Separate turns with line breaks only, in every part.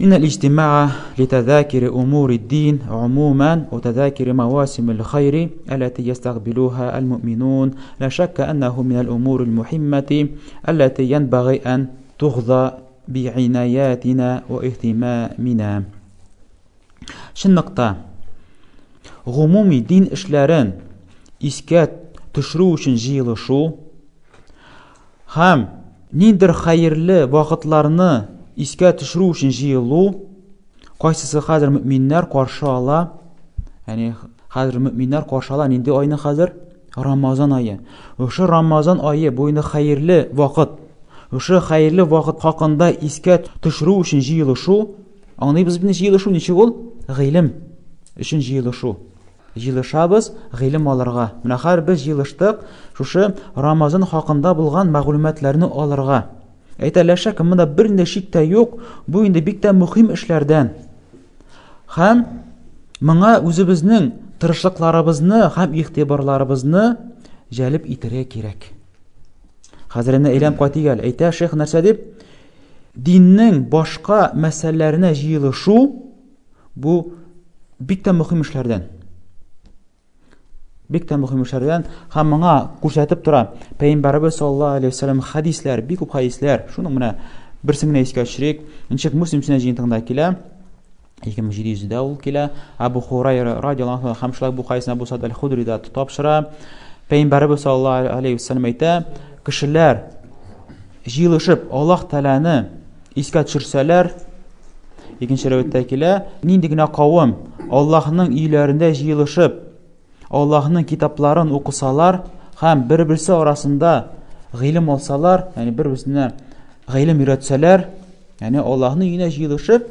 إن الاجتماع لتذاكر أمور الدين عموما وتذاكر مواسم الخير التي يستقبلها المؤمنون لا شك أنه من الأمور المهمة التي ينبغي أن تخضع بعناياتنا واهتمامنا. شنقطة غموم الدين إشلاران إسكات تشروش جيلشو هم ниндир хайырлы вакытларны искә төшерү өчен җыелу, кайсысы хәзер мөэминнәр каршы ала? Ягъни хәзер мөэминнәр каршы ала нинди айны хәзер? Рамазан айы. Ошо Рамазан айы буенда хайырлы вакыт. Ошо хайырлы вакыт хакында искә төшерү өчен җыелышу, аңлыйбыз бит җыелышу ничек ул? Гыйлем өчен җыелышу. Җыелышабыз гыйлем алырга. Менә һәр без җыелыштык, шушы Рамазан хакында булган мәгълүматларны алырга. Әйтәләр шәк, монда бернинди шик тә юк, бу инде бик тә мөһим эшләрдән. Һәм моңа үзебезнең тырышлыкларыбызны һәм игътибарларыбызны җәлеп итәргә кирәк. Хәзер инде әйләм кайтыгал, әйтә шейх нәрсә дип, диннең башка мәсьәләләренә җыелышу бу бик тә мөһим эшләрдән. Бик тә мөһим эшләрдән һәм моңа күрсәтеп тора Пәйгамбәрбез саллаллаһу алейһи ва саллям хадисләр, бик күп хадисләр. Шуның менә берсен генә искә төшерик. Ничек Муслим җыентыгында килә, 2700-дә ул килә. Абу Хурайра радиллаһу анһу һәм шулай бу хадисны Абу Саид аль-Худрида тапшыра. Пәйгамбәрбез саллаллаһу алейһи ва саллям әйтә, кешеләр җыелышып Аллаһ Тәгаләне искә төшерсәләр, икенче рәвәттә килә, нинди генә кавым Аллаһның өйләрендә җыелышып Аллаһның китапларын укысалар һәм бер-берсе арасында гыйлем алсалар, ягъни бер-берсенә гыйлем өйрәтсәләр, ягъни Аллаһның өенә җыелышып,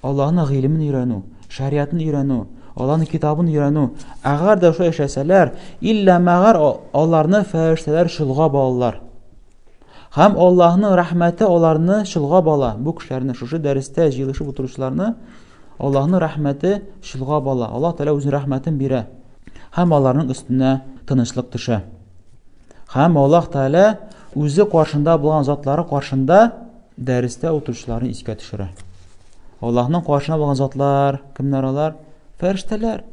Аллаһның гыйлемен өйрәнү, шариатын өйрәнү, Аллаһның китабын өйрәнү, әгәр дә шулай эшләсәләр, илля мәгәр аларны фәрештәләр шулгап алалар. Һәм Аллаһның рәхмәте аларны шулгап ала. Бу кешеләрне, шушы дәрестә җыелышып утыручыларны Аллаһның рәхмәте шулгап ала. Аллаһ Тәгалә үзенең рәхмәтен бирә. Һәм аларның өстенә тынычлык төшә. Һәм Аллаһ Тәгалә үзе каршында булган затлары каршында дәрестә утыручыларны искә төшерә. Аллаһның каршында булган затлар кемнәр алар? Фәрештәләр.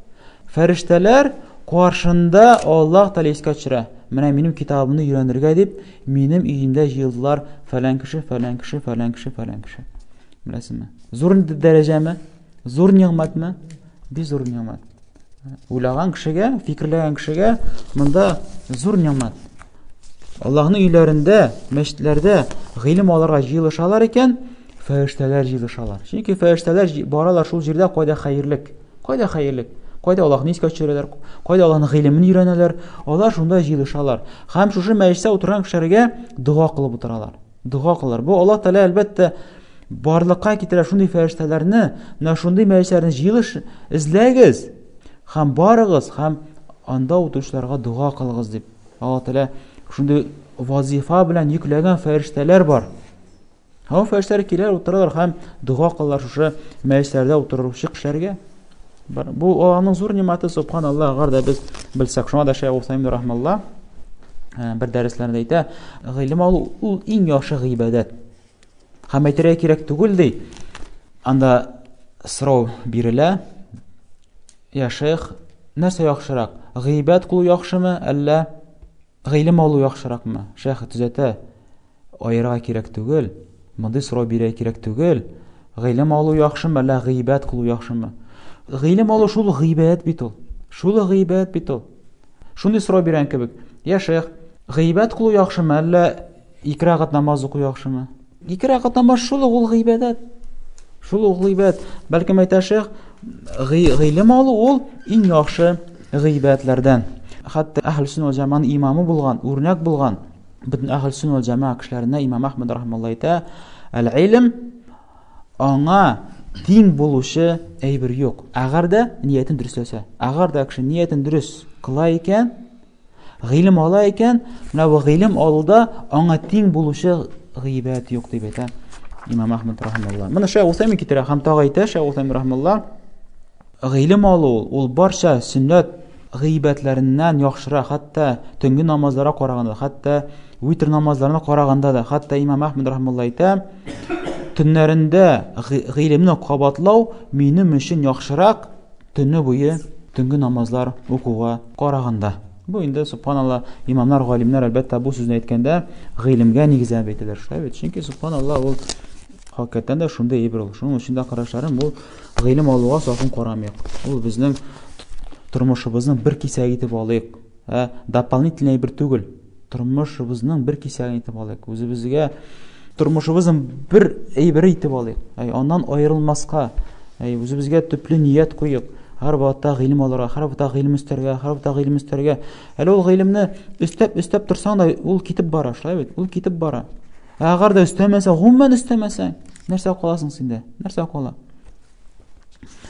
Фәрештәләр каршында Аллаһ Тәгалә искә төшерә. Менә минем китабымны өйрәнергә дип, минем өемдә җыелдылар фәлән кеше, фәлән кеше, фәлән кеше, фәлән кеше. Беләсезме? Зур дәрәҗәме? Зур ниғмәтме? Бик зур ниғмәт. Уйлаган кешегә, фикерләгән кешегә монда зур ниғмәт. Аллаһның өйләрендә, мәчетләрдә гыйлем алырга җыелышалар икән, фәрештәләр җыелышалар. Чөнки фәрештәләр баралар шул җирдә кайда хәерлек, кайда хәерлек, кайда Аллаһны искә төшерәләр, кайда Аллаһның гыйлемен өйрәнәләр, алар шунда җыелышалар. Һәм шушы мәҗлестә утырган кешеләргә дуга кылып утыралар. Дуга кылалар. Бу Аллаһ Тәгалә әлбәттә барлыкка китерә шундый фәрештәләрне, менә шундый мәҗлесләрне җыелыш эзләгез. Һәм барыгыз, һәм анда утыручыларга дуга кылыгыз дип. Аллаһ Тәгалә шундый вазифа белән йөкләгән фәрештәләр бар. Һәм фәрештәләр киләләр, утыралар һәм дуга кылалар шушы мәҗлесләрдә утыручы кешеләргә. Бу Аллаһның зур нимәте, субханаллаһ, әгәр дә без белсәк, шуңа да Шәйх Усаймин рахмаллаһ бер дәресләрендә әйтә, гыйлем алу ул иң яхшы гыйбадәт. Һәм әйтергә кирәк түгел ди. Анда сорау бирелә. Я шейх, нәрсә яхшырак? Гыйбат кылу яхшымы, әллә гыйлем алу яхшыракмы? Шейх төзәтә. Аерга кирәк түгел. Мондый сорау бирә кирәк түгел. Гыйлем алу яхшымы, әллә гыйбат кылу яхшымы? Гыйлем алу шул гыйбат бит ул. Шул гыйбат бит ул. Шундый сорау бирән кебек. Я шейх, гыйбат кылу яхшымы, әллә ике рәгать намаз укый яхшымы? Ике рәгать намаз шул ул гыйбадат. Шул ул гыйбат. Бәлкем әйтә шейх, гыйлем алу ул иң яхшы гыйбатлардан. Хәтта Әһл-Сунна вал Җаманың имамы булган, үрнәк булган бөтен Әһл-Сунна вал Җамаа кешеләренә Имам Әхмәд рахмаллаһу әйтә, "Әл-илм аңа тиң булучы әйбер юк. Әгәр дә ниятен дөресләсә, әгәр дә кеше ниятен дөрес кыла икән, гыйлем ала икән, менә бу гыйлем алуда аңа тиң булучы гыйбат юк" дип әйтә Имам Әхмәд рахмаллаһу. Моны Шәйх Усаймин китерә һәм тагы әйтә Шәйх Усаймин рахмаллаһу, гыйлем алу ул барча сөннәт гыйбатларыннан яхшырак, хәтта төнге намазларга караганда, хәтта витр намазларына караганда да, хәтта Имам Әхмәд рахмаллаһу әйтә, төннәрендә гыйлемне кабатлау минем өчен яхшырак төнне буе төнге намазлар укуга караганда. Бу инде субханалла имамнар, галимнәр әлбәттә бу сүзне әйткәндә гыйлемгә нигезләп әйтәләр. Шулай чөнки субханалла ул хакыйкатьтән дә шундый ибр ул. Шуның өчен дә карашларым ул гыйлем алуга сафын карамыйк. Ул безнең тормышыбызның бер кисәге итеп алыйк. Дополнительный бер түгел. Тормышыбызның бер кисәге итеп алыйк. Үзебезгә тормышыбызның бер әйбер итеп алыйк. Аннан аерылмаска, үзебезгә төпле ният куйык. Һәр вакытта гыйлем алырга, һәр вакытта гыйлем истәргә, һәр вакытта гыйлем истәргә. Әле ул гыйлемне өстәп торсаң да ул китеп бара, шулай бит? Ул китеп бара. Әгәр дә өстәмәсә, гомумән өстәмәсәң, нәрсә каласың синдә? Нәрсә кала?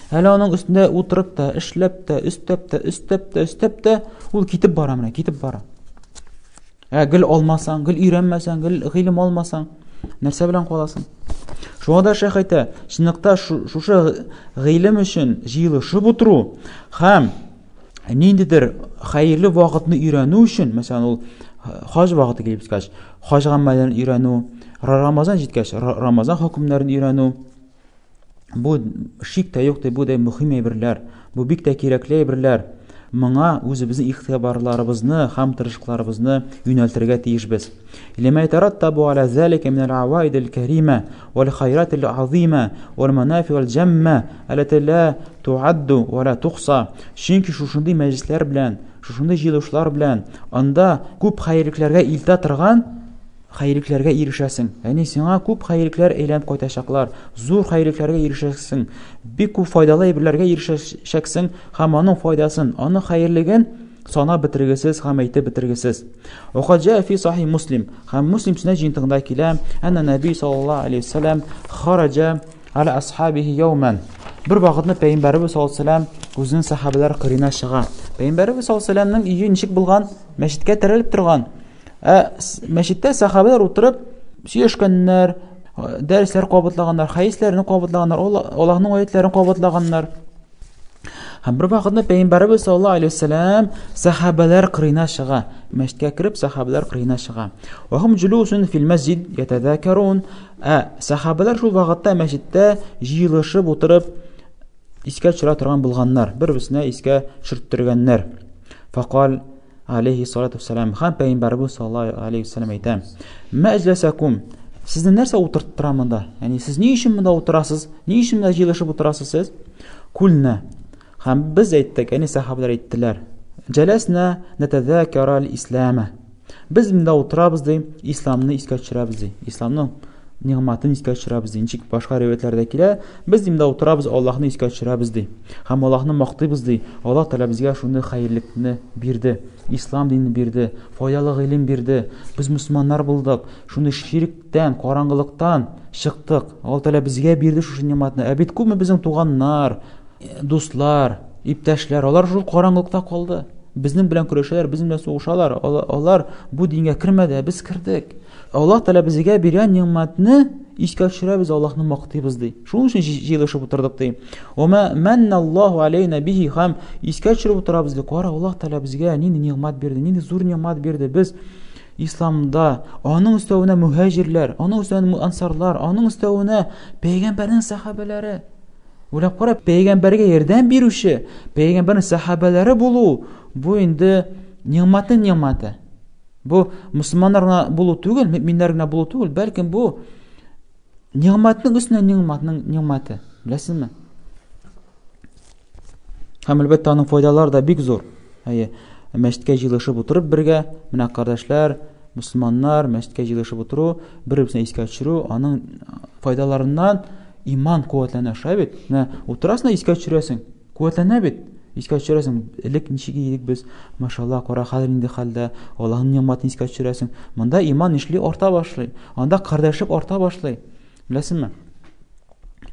Әле аның өстендә утырып та, эшләп та, өстәп та, ул китеп бара менә, китеп бара. Гел алмасаң, гел өйрәнмәсәң, гел гыйлем алмасаң, нәрсә белән каласың? Шуңа да шәйх әйтә, чынлыкта шушы гыйлем өчен җыелышып утыру һәм ниндидер хәерле вакытны өйрәнү өчен, мәсәлән, ул хаҗ вакыты килеп җиткәч, хаҗ гамәлләрен өйрәнү, Рамазан җиткәч, Рамазан хөкемнәрен өйрәнү, бу шик тә юк, бу да мөһим әйберләр, бу бик тә кирәкле әйберләр. Моңа үзебезнең ихтибарларыбызны һәм тырышлыкларыбызны юнәлтергә тиешбез. Лема ятараттабу аля залика мин ал-аваид ал-карима вал-хайрат ал-азима вал-манафи вал-jamma аллати ла туадду ва ла тухса. Чөнки шушындый мәҗлесләр белән, шушындый җыелышлар белән анда күп хәйрлекләргә илтә торган хәйрлекләргә ирешәсең. Яни сиңа күп хәйрекләр әйләнеп кайтачаклар, зур хәйрекләргә ирешәсең, бик күп файдалы әйберләргә ирешәсең һәм аның файдасын, аның хәерлеген санап бетергесез һәм әйтеп бетергесез. Вакыт җа фи сахih Муслим, һәм Муслим сүннәт җинтыгында килә, анна Наби саллаллаһу алейхи ва саллям хараҗа аля асхабихи яуман. Бер вакытны Пәйгамбәрбез саллаллаһу алейхи ва саллям үзенең сахабалар кырына чыга. Пәйгамбәрбез саллаллаһу алейхи ва саллямның өе ничек булган? Мәчеткә терәлеп торган. Мәчеттә сахабалар утырып сөйләшкәннәр, дәресләр кабатлаганнар, хәдисләрне кабатлаганнар, Аллаһның аятларын кабатлаганнар. Һәм бер вакытны Пәйгамбәрбез саллаллаһу алейхи ва саллям сахабалар кырына чыга. Мәчеткә кереп сахабалар кырына чыга. Ва һум җулусун фил масҗид ятазакарун. Сахабалар шул вакытта мәчеттә җыелышып утырып искә төшерә торган булганнар, бер-берсенә искә төшерттергәннәр. Фaqal алейхи салату вассалам, һәм Пәйгамбәрбез саллаллаһу алейхи ва саллям әйтә: "Мәҗлисакум, сезне нәрсә утырттыра монда? Яни сез ни өчен монда утырасыз? Ни өчен монда җыелышып утырасыз сез?" Кулна, һәм без әйттек, яни сахабалар әйттеләр: "Җәләсна натазакара ал-ислама." Без монда утырабыз ди, исламны искә төшерәбез ди. Исламның ниғматын искә төшерәбез ди. Ничек башка риваятләрдә килә, без монда утырабыз, Аллаһны искә төшерәбез ди. Һәм Аллаһны мактыйбыз ди. Аллаһ Тәгалә безгә шундый хәйрлекне бирде. Ислам динен бирде, файдалы гыйлем бирде. Без мусламаннар булдык. Шундый ширктән, караңгылыктан чыктык. Аллаһ Тәгалә безгә бирде шушы ниғматны. Ә бит күпме безнең туганнар, дуслар, иптәшләр, алар шул караңгылыкта калды. Безнең белән көрәшәләр, безнең белән сугышалар. Алар бу дингә кермәде, без кирдек. Аллаһ Тәгалә безгә биргән ниғматны искә төшерәбез, Аллаһны мактыйбыз ди. Шуның өчен җыелышып утырдык ди. Ва манналлаһу алейна биһи, һәм искә төшереп утырабыз ди. Кара, Аллаһ Тәгалә безгә нинди ниғмат бирде, нинди зур ниғмат бирде. Без исламда, аның өстәвенә мухаҗирләр, аның өстәвенә ансарлар, аның өстәвенә Пәйгамбәрнең сахабалары. Уйлап кара, Пәйгамбәргә ярдәм бирүче, Пәйгамбәрнең сахабалары булу, бу инде ниғматның ниғматы. Бу мусламаннарга булу түгел, мөэминнәргә булу түгел, бәлкем бу ниғматның өстенә ниғматның ниғматы. Беләсезме? Һәм әлбәттә аның файдалары да бик зур. Мәчеткә җыелышып утырып бергә, менә кардәшләр, мусламаннар мәчеткә җыелышып утыру, бер-берсенә искә төшерү, аның файдаларыннан иман куәтләнә. Шулай бит? Менә утырасың, искә төшерәсең, куәтләнә бит. Искә төшерәсең, элек ничек идек без, машалла, кара хәзер инде хәлдә, Аллаһның ниғматын искә төшерәсең. Монда иман нишли арта башлый, анда кардәшлек арта башлый. Беләсезме?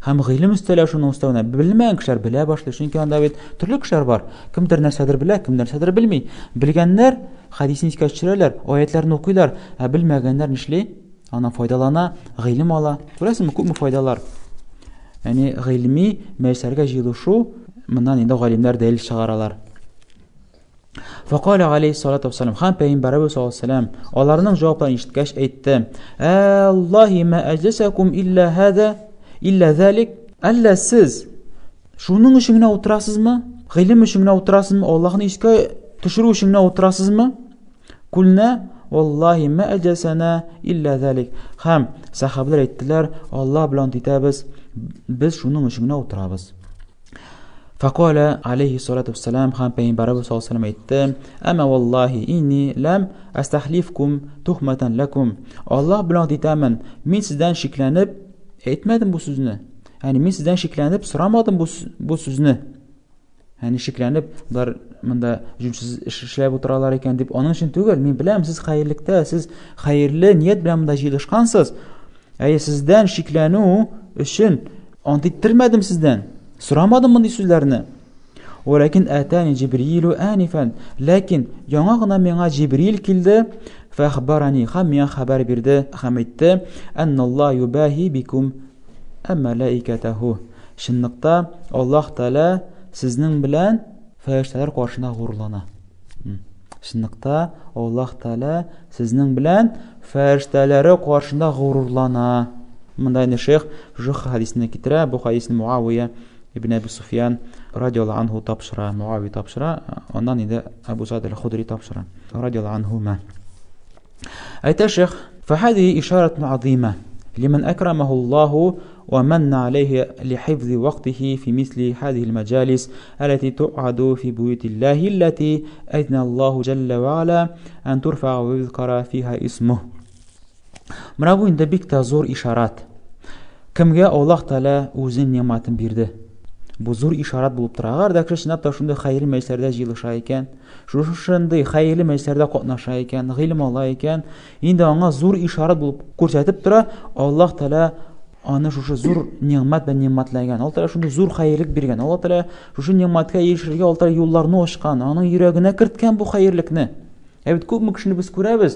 Һәм гыйлем өстәлә шуның өстәвенә белмәгән кешеләр белә башлый, чөнки анда бит төрле кешеләр бар. Кемдер нәрсәдер белә, кемдер нәрсәдер белми. Белгәннәр хәдисне искә төшерәләр, аятларны укыйлар, ә белмәгәннәр нишли? Аны файдалана, гыйлем ала. Күрәсезме, күпме файдалар. Яни гыйльми мәҗлесләргә җыелышу, моннан инде галимнәр дәлил чыгаралар. Faqala alayhissalatu vesselam ham payg'ambarimiz sollallohu alayhi vasallam ularning javoblарын eshitgach aytdi: "Allohi ma ajlasakum illa zalik." Alla siz shuning uchun o'tirasizmi? G'ilm uchun o'tirasizmi? Allohni ishga tushirish uchun o'tirasizmi? Kulna vallahi ma ajlasana illa zalik. Ham sahobalar aytdilar: "Alloh bilan aytamiz, biz shuning uchun o'tiramiz." Faqala alayhi salatu vesselam ham payg'ambarimiz sollallohu alayhi vasallam aytdi: "Ama vallahi inni lam astahlifkum tuhmatan lakum." Alloh bilan aytaman, men sizdan shiklanib aytmadim bu so'zni. Ya'ni men sizdan shiklanib so'ramadim bu so'zni. Ya'ni shiklanib ular bunda jumsiz ishlab o'tiralar ekan deb onun uchun tugul. Men bilam siz xayrlikda, siz xayrli niyat bilan bunda yig'ilishgansiz. Sizdan shiklanu uchun antittirmadim sizdan. So'ramadim bunday so'zlarni. Walakin atani Jibrilu anifan. Lakin yong'ina menga Jibril keldi. Fa akhbarani, ham menga xabar berdi, ham aytdi: "Annallohu yubahi bikum malaikatahu." Shunniqda Alloh taolo sizning bilan farishtalar qo'shina g'ururlana. Shunniqda Alloh taolo sizning bilan farishtalari qo'shina g'ururlana. Bunday shayx shu hadisni keltira. Bu hadisni Muaviya ibn Abi Sufyan radhiyallohu anhu topshira, Muaviya topshira, ondan endi Abu Sa'id al-Khudri topshira radhiyallohu anhuma. Ayta shayx: "Fa hadihi isharatun azima liman akramahu Allahu ومن عليه لحفظ وقته في مثل هذه المجالس التي تقعد في بيوت الله التي أذن الله جل وعلا أن ترفع ويذكر فيها اسمه." Mınabu indi bik de zor işaret. Kimge Allah Teala o'zining ne'matini berdi. Bu zo'r ishorat bo'lib turadi. Agar kishilar shunday xayrli majlislarda yig'ilishar ekan, shunday xayrli majlislarda qatnashar ekan, ilm olar ekan, endi unga zo'r ishorat bo'lib ko'rsatib turadi. Alloh Taolo ana shu zo'r ne'mat va ne'matlagan. Alloh Taolo shunday zo'r xayrlik bergan. Alloh Taolo shu ne'matga erishishga Alloh Taolo yo'llarni ochgan, uning yuragina kiritgan bu xayrlikni. Evet, ko'p kishini biz ko'ramiz,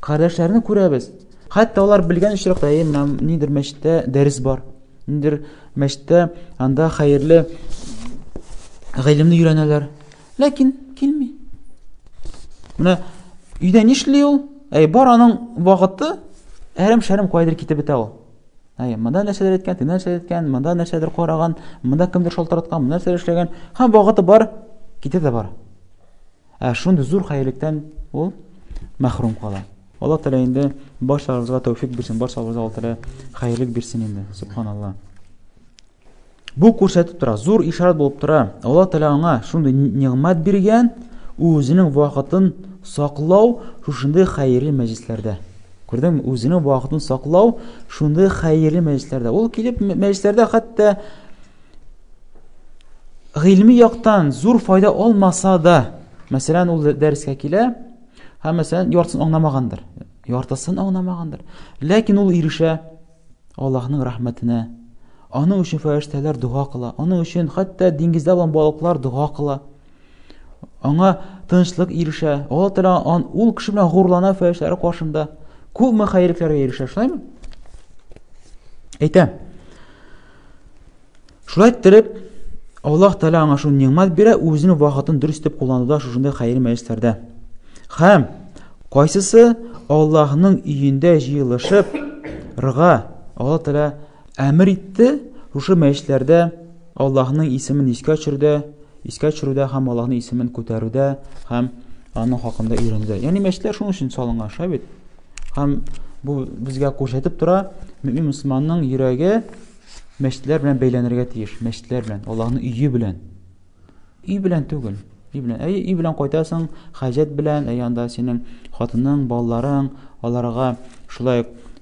qardoshlarni ko'ramiz. Hatta ular bilgan ishroqda, nidir masjidda dars bor. Nidir masjidda anda xayrli ilmni o'rganalar. Lekin kelmay. Mana uydan ishlayol, bor aning vaqti haram-sharam qo'ydirib ketib bitadi. Manda narsalar aytgan, manda narsalar qo'ragan, manda kimdir sholtiratgan, manda narsalar ishlagan, ham vaqti bor, ketadi bor. Shunday zo'r xayrlikdan u mahrum qoladi. Alloh taolo endi barchamizga tavfiq bersin, barchamizga Alloh taolo xayrlik bersin endi. Subhanalloh. Bu ko'rsatib turadi, zo'r ishorat bo'lib turadi. Alloh taolo unga shunday ne'mat bergan, o'zining vaqtini saqlov shunday xayrli majlislarda. Ko'rdingmi? O'zining vaqtini saqlov shunday xayrli majlislarda. U kelib majlislarda hatto ilmiy yoqdan zo'r foyda olmasa-da, masalan, u darsga kelib masalan yortisini anglamagandir. Lekin u erisha Allohning rahmatine, onun uchun farishtalar duo qila, onun uchun hatto dengizda bo'lgan baliqlar duo qila. Ona tinchlik erisha, Alloh taolo u kishi bilan g'ururlana farishtalar qo'shinda ko'p xayrliklarga erisha, shundaymi? Aytam. Shulay ettirib Alloh taolo ona shu ne'mat bera, o'zining vaqtini durust deb qo'llanadi shunday xayrli majlislarda. Ham qaysisi Allohning uyida yig'ilishib rig'a Alloh taolo amr etdi, o'sha majlislarda Allohning ismini esga tushirdi, ham Allohning ismini ko'taruvda, ham uning haqida o'ylanadi. Ya'ni majlislar shuning uchun solingan, shabit. Ham bu bizga qo'shitib turadi, mu'min musulmonning yuragi masjidlar bilan beylanirga tegish, masjidlar bilan, Allohning uyi bilan. Uy bilan tugul. Uy bilan qo'ytasan, hajat bilan, ayanda sening xotining, bolalaring, ularga shulay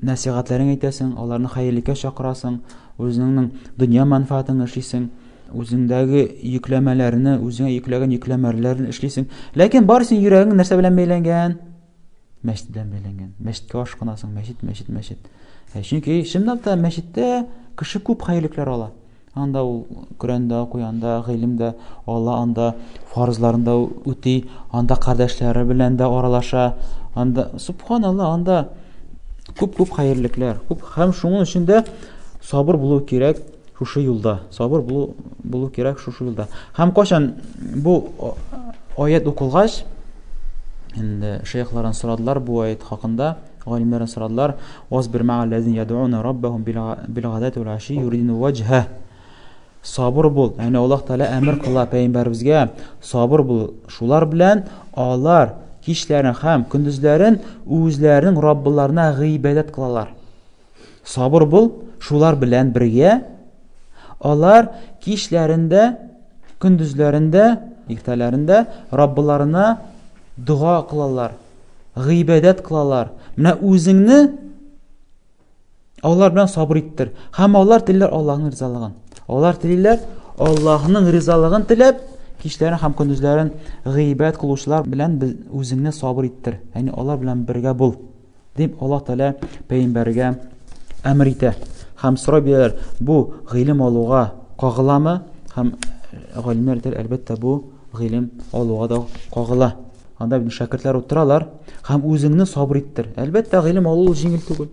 nasihatlaring aytasan, ularni xayrlikka chaqirasan, o'zingning dunyo manfaatini ishlaysan, o'zingdagi yuklamalarini, o'zingga yuklagan yuklamalarni ishlaysan. Lekin barsin yuraging narsa bilan beylangan, masjid bilan beylangan. Masjidga oshiqanasan, masjid. Chunki shimdabda masjidda kishi ko'p xayrliklar oladi. Anda u Qur'onda, qo'yanda, ilmda, Alloh anda farzlarında o'ti, anda qardoshlari bilan da oralasha, anda subhanalloh, anda ko'p xayrliklar. Ko'p ham shuning uchunda sabr bo'lish kerak shu yo'lda. Sabr bo'lish kerak shu yo'lda. Ham qachon bu oyat o'qilgach, Инде шейхлардан сорадылар бу аят хакында, галимнәрдән сорадылар: "Васбир ма'аллазин яд'уна раббахум билгадати вал аши юридун вajha." Сабыр бул. Яни Аллаһ Таала әмер кыла пәйгамбәребезгә, сабыр бул. Шулар белән алар кичләрен һәм көндезләрен үзләренең Раббыларына гыйбадәт кылалар. Сабыр бул. Шулар белән бергә алар кичләрендә, көндезләрендә, иртәләрендә Раббыларына дуа кылалар, гыйбадәт кылалар. Менә үзеңне алар белән сабыр иттер. Һәм алар телләр Аллаһның ризалыгын. Алар телләр Аллаһның ризалыгын теләп, кичләрен һәм көндезләрен гыйбадәт кылучылар белән үзеңне сабыр иттер. Яни алар белән бергә бул. Дип Аллаһ Таала пәйгамбәргә әмер итә. Һәм сорабиләр, бу гыйлем алуга кагыламы? Һәм галимнәр әлбәттә бу гыйлем алуга да кагыла. Анда бит шәкертләр утыралар, һәм үзеңне сабыр иттер. Әлбәттә гыйлем алу җиңел түгел.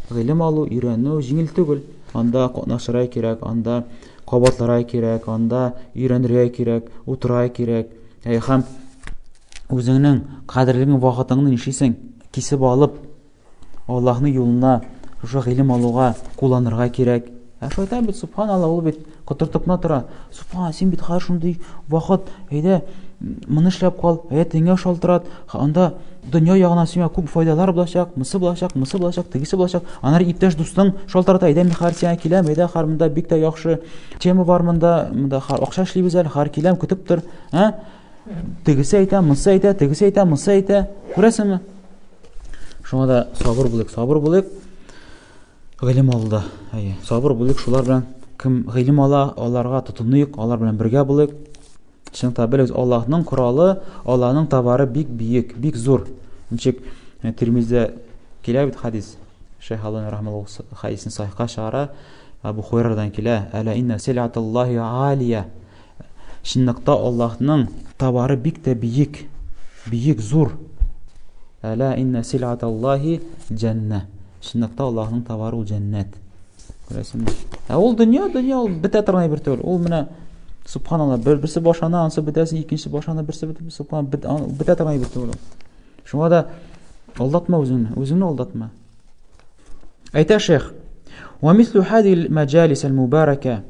Гыйлем алу, өйрәнү җиңел түгел. Анда катнашырга кирәк, анда кабатларга кирәк, анда өйрәнергә кирәк, утырырга кирәк. Һәм үзеңнең кадерлегең, вакытыңны нишисең кисеп алып, Аллаһның юлына шушы гыйлем алуга кулланырга кирәк. Шайтан бит субханалла, ул бит котыртып тора. Субхан, син бит хәзер шундый вакыт, әйдә моны эшләп кал, әйтеңгә шалтырат. Анда дөнья ягына сиңа күп файдалар булачак, мысы булачак, тегесе булачак. Аннары иптәш дустың шалтырата, әйдә мин хәзер сиңа киләм, әйдә хәзер монда бик тә яхшы тема бар, монда акча эшлибез әле, хәзер киләм, көтеп тор. Тегесе әйтә, мысы әйтә, тегесе әйтә, мысы әйтә. Күрәсеңме? Шуңа да сабыр булыйк. Гыйлем алуда. Сабыр булыйк, шулар белән кем гыйлем ала, аларга тотыныйк, алар белән бергә булыйк. Шунда белез Аллаһның коралы, Аллаһның товары бик биек, бик зур. Ничек Тирмиздә килә бит хадис. Шейх Аллаһ рахмаллаһу хадисен сахиха шара Абу Хурайрадан килә: "Ала инна силатуллахи алия." Шуннакта Аллаһның товары бик тә биек, биек зур. "Ала инна силатуллахи джанна." Шуннакта Аллаһның товары ул джаннат. Күрәсеңме? Ул дөнья ул бетә торган бер түгел. Ул менә субханалла, берсе башана, ансы бетәсе, икенче башана, берсе субхан бетә торган бер түгел. Шуңа да алдатма үзеңне алдатма. Әйтә шейх: "Ва мислу хадил маҗалис аль-мубарака."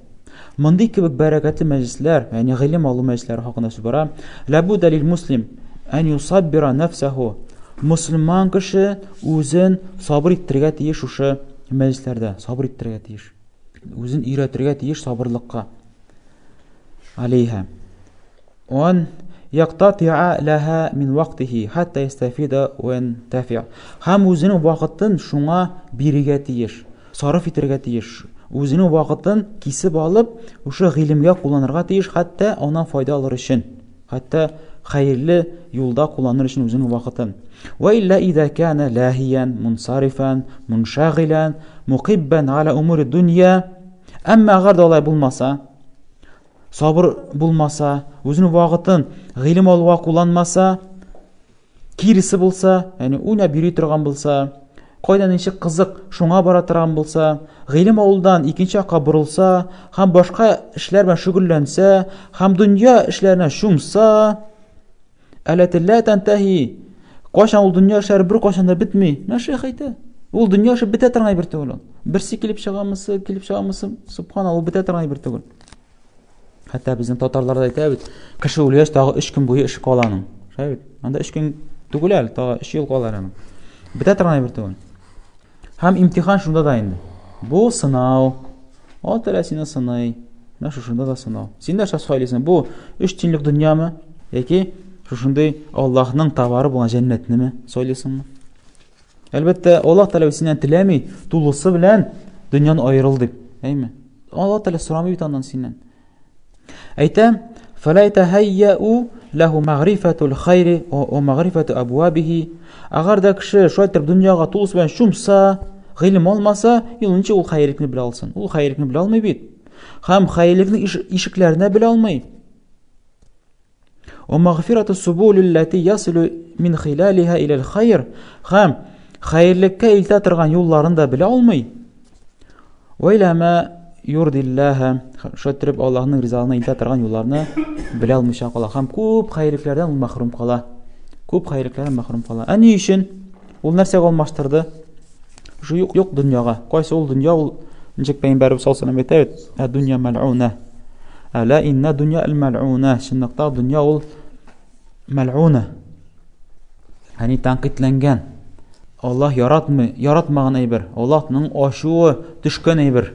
Мондый кебек бәрәкәтле мәҗлесләр, ягъни гыйлем алу мәҗлесләре хакында сүз бара. "Лабудда лил-муслим ан юсаббира нафсаху." Мусламан кеше үзен сабыр иттерергә тиеш шушы мәҗлесләрдә, сабыр иттерергә тиеш. Үзен өйрәтергә тиеш сабырлыкка. عليها وأن يقتطع لها من وقته حتى يستفيد وينتفع. Һәм үзенең вакытын шуңа бирергә тиеш, сарыф итәргә тиеш. Үзенең вакытын кисеп алып, ошо гыйлемгә кулланырга тиеш, хәтта аннан файда алыр өчен, хәтта хәерле юлда кулланыр өчен үзенең вакытын. وإلا إذا كان لاهيا منصرفا منشغلا مقبا على أمور الدنيا. Әмма агар алай булмаса, сабыр булмаса, үзенең вакытын гыйлем алуга кулланмаса, киресе булса, яни уйнап йөри торган булса, кайдан ничек кызык шуңа бара торган булса, гыйлем алудан икенче якка бурылса, һәм башка эшләр белән шөгыльләнсә, һәм дөнья эшләренә шумса, әләтеллә тантахи. Кашан ул дөнья эшләре бер кашан да битми. Шейх әйтә, ул дөнья эше бетә торган бер түгел. Берсе килеп чыгамысы, субханалла, бетә торган бер түгел. Хәтта безнең татарларда әйтә бит, кеше үлгәч тагы 3 көн буе эш каланың. Шәйт, анда 3 көн түгел әле, тагы 3 ел каларның. Бетә торган бер түгел. Һәм имтихан шунда да инде. Бу сынау. Ул тәрәсенә сынай. Менә шушында да сынау. Син дә шәһәлисең, бу 3 тинлек дөньямы? Яки шушындай Аллаһның товары булган җәннәтнеме сөйлисеңме? Әлбәттә, Аллаһ Тәгалә синнән теләми, тулысы белән дөньяны айырыл дип. Әйме? Аллаһ Тәгалә сорамый бит аннан синнән. Әйтә: "Фәлә тәһәйяу лаху мәгърифәтул хайри ва мәгърифәту абвабихи." Агар да кеше шайтыр дөньяга тулысы белән шумса, гыйлем алмаса, юлынча ул хайрlikni белә алсын. Ул хайрlikni белә алмый бит. Һәм хайрlikni ишекләренә белә алмый. ومغفرة السبول التي يصل من خلالها إلى الخير. Һәм хайрlikка илтә торган юлларын да белә алмый. وإلى ما يرضي الله. Шәтреп Аллаһның ризалыгына илтә торган юлларны белә алмыйча кала. Һәм күп хайрliklәрдән ул мәхрүм кала. Күп хәйрлекләрдән мәхрүм кала. Ни өчен? Ул нәрсәгә алмаштырды? Юк дөньяга. Кайсы ул дөнья? Ул ничек Пәйгамбәрбез саллаллаху алейһи ва сәлләм әйтә, "Дөнья мәл'уна". Ала инна дөнья ал-мәл'уна. Шунлыкта дөнья ул мәл'уна. Ягъни тәнкыйтьләнгән. Аллаһ яратмаган әйбер. Аллаһның ачуы төшкән әйбер.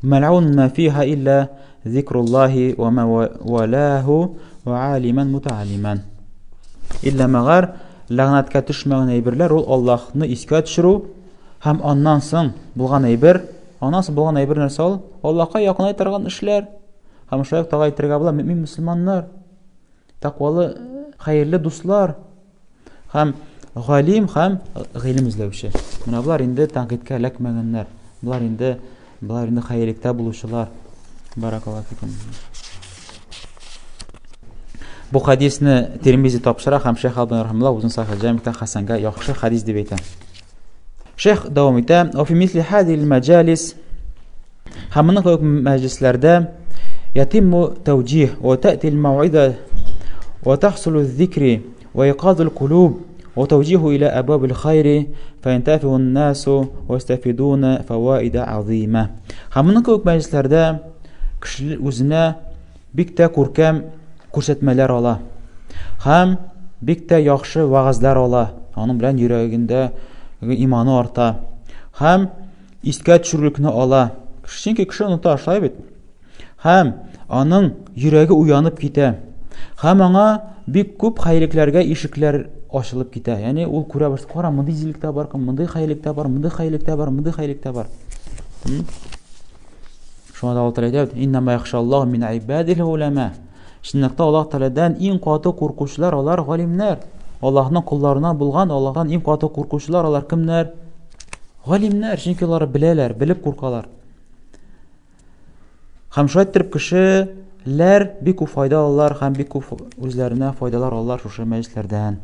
Мәл'ун ма фиха илля зикруллаһи ва ма валаһу ва алиман мутаалиман. Илля магар ләгънәткә төшмәгән әйберләр ул Аллаһны искә төшерү һәм аннан соң булган әйбер, нәрсә ул? Аллаһка якынай торган эшләр. Һәм шулай ук тагы әйтергә була, мөмин мөселманнар, тақвалы, хәерле дуслар һәм галим һәм гыйлем эзләүче. Менә булар инде тәнкыйтькә эләкмәгәннәр. Булар инде хәерлектә булучылар. Баракаллаһу фикум. Бу хадисне Тирмизи тапшыра һәм Шейх Албани рахимахуллаһ үзенең Сахих җамиътә хәсәнгә яхшы хадис дип әйтә. Шейх дәвам итә: "Ва фи мисли һадил маҗалис" һәм моның кебек мәҗлесләрдә يتم توجيه وتأتي الموعظة وتحصل الذكر وإيقاظ القلوب وتوجيه إلى أبواب الخير فينتفع الناس ويستفيدون فوائد عظيمة. Hamının kök meclislerde kişi özüne bik de көркәм күрсәтмәләр ала. Һәм бик тә яхшы вагызлар ала. Аның белән йөрәгендә иманы арта. Һәм искә төшерүлекне ала. Чөнки кеше оныта ашлай бит. Һәм аның йөрәге уянып китә. Һәм аңа бик күп хәйрлекләргә ишекләр ачылып китә. Ягъни ул күрә башлый, кара, мондый зилектә бар, мондый хәйрлектә бар, мондый хәйрлектә бар. Шуңа да Аллаһ Тәгалә әйтә: "Инна ма яхшаллаһу мин ибадил улама". Шуннакта Аллаһ Тәгаләдән иң каты куркучылар алар галимнәр. Аллаһның кулларыннан булган Аллаһтан иң каты куркучылар алар кемнәр? Галимнәр, чөнки алар беләләр, белеп куркалар. Һәм шулай итеп кешеләр бик күп файда алалар һәм бик күп үзләренә файдалар алалар шушы мәҗлесләрдән.